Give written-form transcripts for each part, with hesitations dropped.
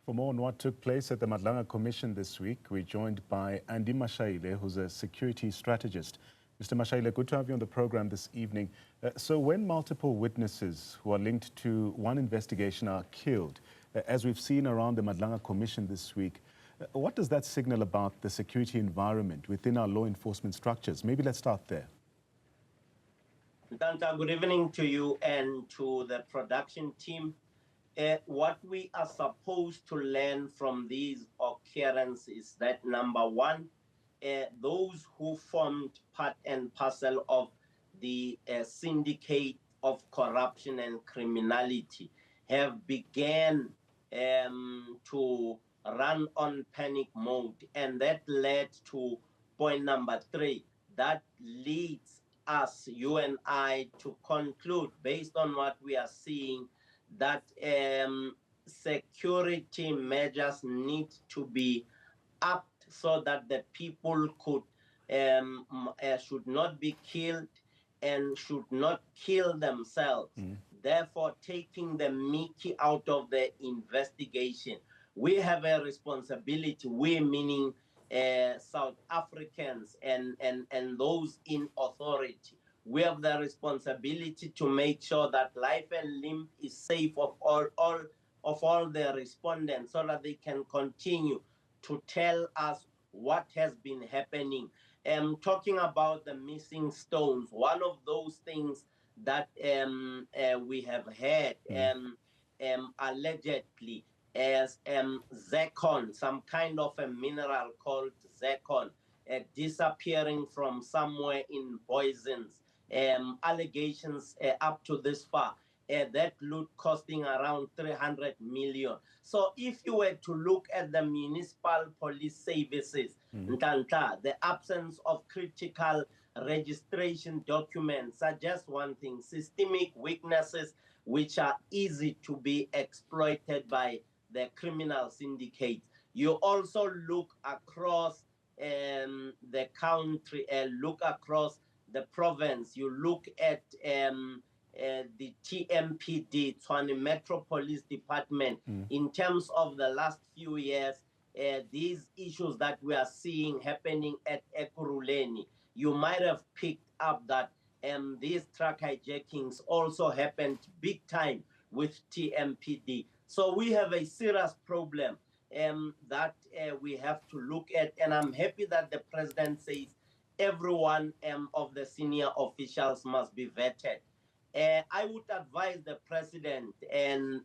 For more on what took place at the Madlanga Commission this week, we're joined by Andy Mashaile, who's a security strategist. Mr. Mashaile, good to have you on the program this evening. So when multiple witnesses who are linked to one investigation are killed, as we've seen around the Madlanga Commission this week, what does that signal about the security environment within our law enforcement structures? Maybe let's start there. Danta, good evening to you and to the production team. What we are supposed to learn from these occurrences is that, number one, those who formed part and parcel of the syndicate of corruption and criminality have began to run on panic mode. And that led to point number 3. That leads us, you and I, to conclude, based on what we are seeing, that security measures need to be upped so that the people could should not be killed and should not kill themselves. Therefore, taking the mickey out of the investigation. We have a responsibility, we meaning South Africans and those in authority. We have the responsibility to make sure that life and limb is safe of all the respondents, so that they can continue to tell us what has been happening. Talking about the missing stones, one of those things that we have had allegedly as zircon, some kind of a mineral called zircon, disappearing from somewhere in Boisens. Allegations up to this far, that loot costing around 300 million. So if you were to look at the municipal police services, the absence of critical registration documents suggests one thing: systemic weaknesses which are easy to be exploited by the criminal syndicates. You also look across the country, look across the province, you look at the EMPD, Ekurhuleni Metro Police Department. In terms of the last few years, these issues that we are seeing happening at Ekurhuleni, you might have picked up that these truck hijackings also happened big time with EMPD. So we have a serious problem that we have to look at, and I'm happy that the president says everyone of the senior officials must be vetted. I would advise the president and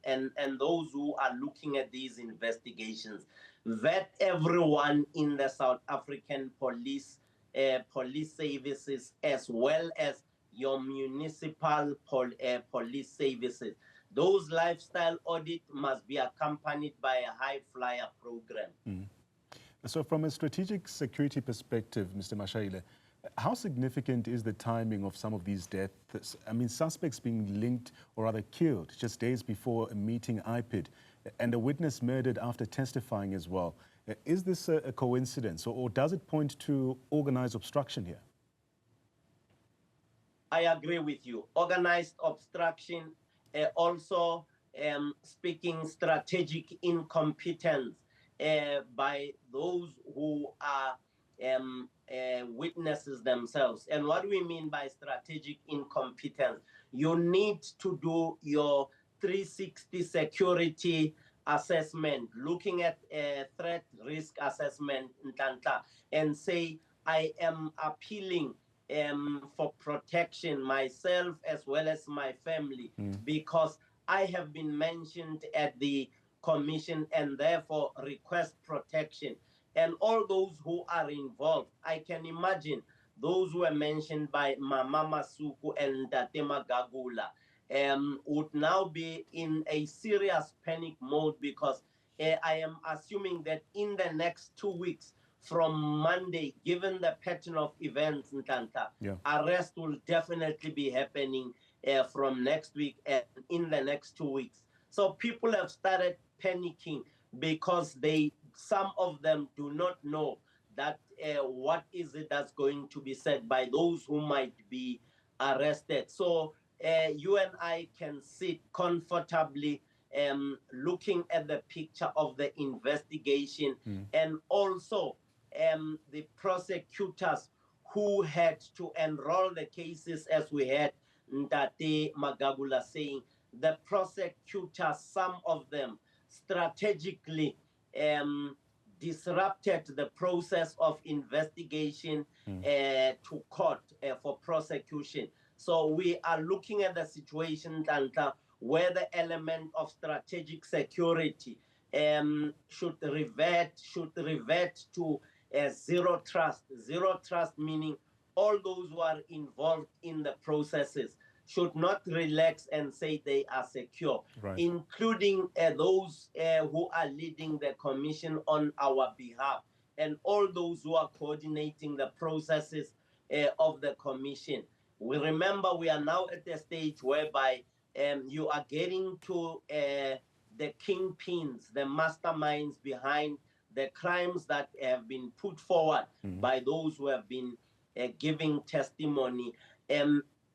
those who are looking at these investigations, vet everyone in the South African police services, as well as your municipal police services. Those lifestyle audits must be accompanied by a high flyer program. So from a strategic security perspective, Mr. Mashaile, how significant is the timing of some of these deaths? I mean, suspects being linked or rather killed just days before a meeting IPID, and a witness murdered after testifying as well. Is this a coincidence, or does it point to organized obstruction here? I agree with you. Organized obstruction, also speaking strategic incompetence by those who are witnesses themselves. And what we mean by strategic incompetence, you need to do your 360 security assessment, looking at threat risk assessment, and say, I am appealing for protection myself as well as my family, because I have been mentioned at the commission and therefore request protection. And all those who are involved, I can imagine those who were mentioned by Mama Masuku and Tate Magagula would now be in a serious panic mode, because I am assuming that in the next 2 weeks from Monday, given the pattern of events in Kanta, arrest will definitely be happening from next week and in the next 2 weeks. So people have started panicking because some of them do not know that what is it that's going to be said by those who might be arrested. So you and I can sit comfortably looking at the picture of the investigation, and also the prosecutors who had to enroll the cases, as we had Ntate Magagula saying, the prosecutors, some of them strategically disrupted the process of investigation to court for prosecution. So we are looking at the situation, Tanta, where the element of strategic security should revert to zero trust. Zero trust meaning all those who are involved in the processes should not relax and say they are secure, right, including those who are leading the commission on our behalf, and all those who are coordinating the processes of the commission. We remember we are now at the stage whereby you are getting to the kingpins, the masterminds behind the crimes that have been put forward by those who have been giving testimony,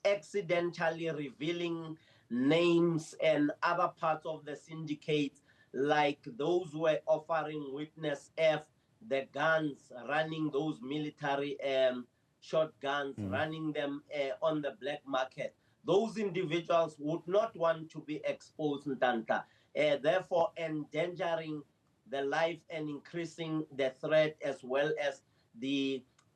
accidentally revealing names and other parts of the syndicate, like those who were offering witness F the guns, running those military shotguns, running them on the black market. Those individuals would not want to be exposed, Ntanta, therefore endangering the life and increasing the threat, as well as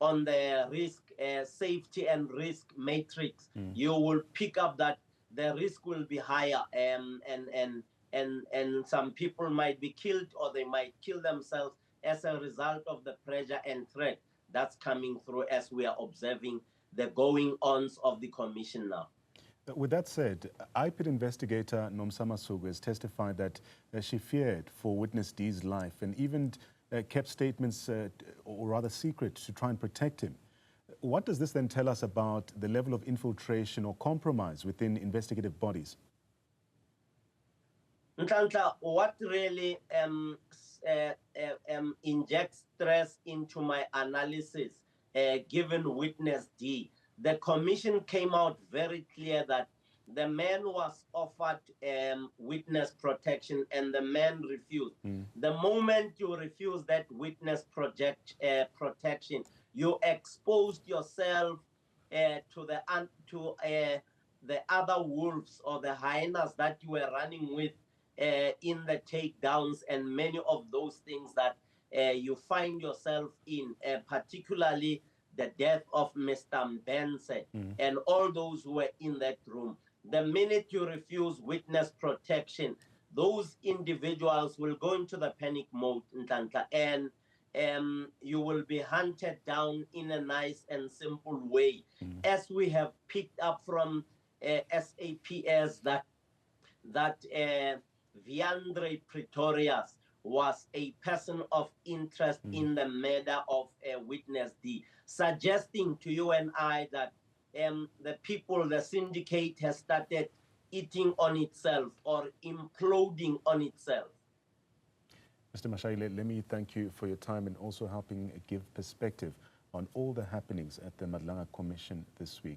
on the risk, safety and risk matrix. You will pick up that the risk will be higher, and some people might be killed, or they might kill themselves as a result of the pressure and threat that's coming through as we are observing the going-ons of the commission now. With that said, IPID investigator Nomsama Sugu has testified that she feared for witness D's life and even kept statements, or rather secret, to try and protect him. What does this then tell us about the level of infiltration or compromise within investigative bodies? Ntantla, what really injects stress into my analysis, given witness D, the commission came out very clear that the man was offered witness protection and the man refused. The moment you refuse that witness protection, you exposed yourself to the other wolves or the hyenas that you were running with in the takedowns and many of those things that you find yourself in, particularly the death of Mr. Mbense and all those who were in that room. The minute you refuse witness protection, those individuals will go into the panic mode, Ntantla, and you will be hunted down in a nice and simple way. As we have picked up from SAPS that Viandre Pretorius was a person of interest in the murder of witness D, suggesting to you and I that the people, the syndicate, has started eating on itself or imploding on itself. Mr. Mashaile, let me thank you for your time and also helping give perspective on all the happenings at the Madlanga Commission this week.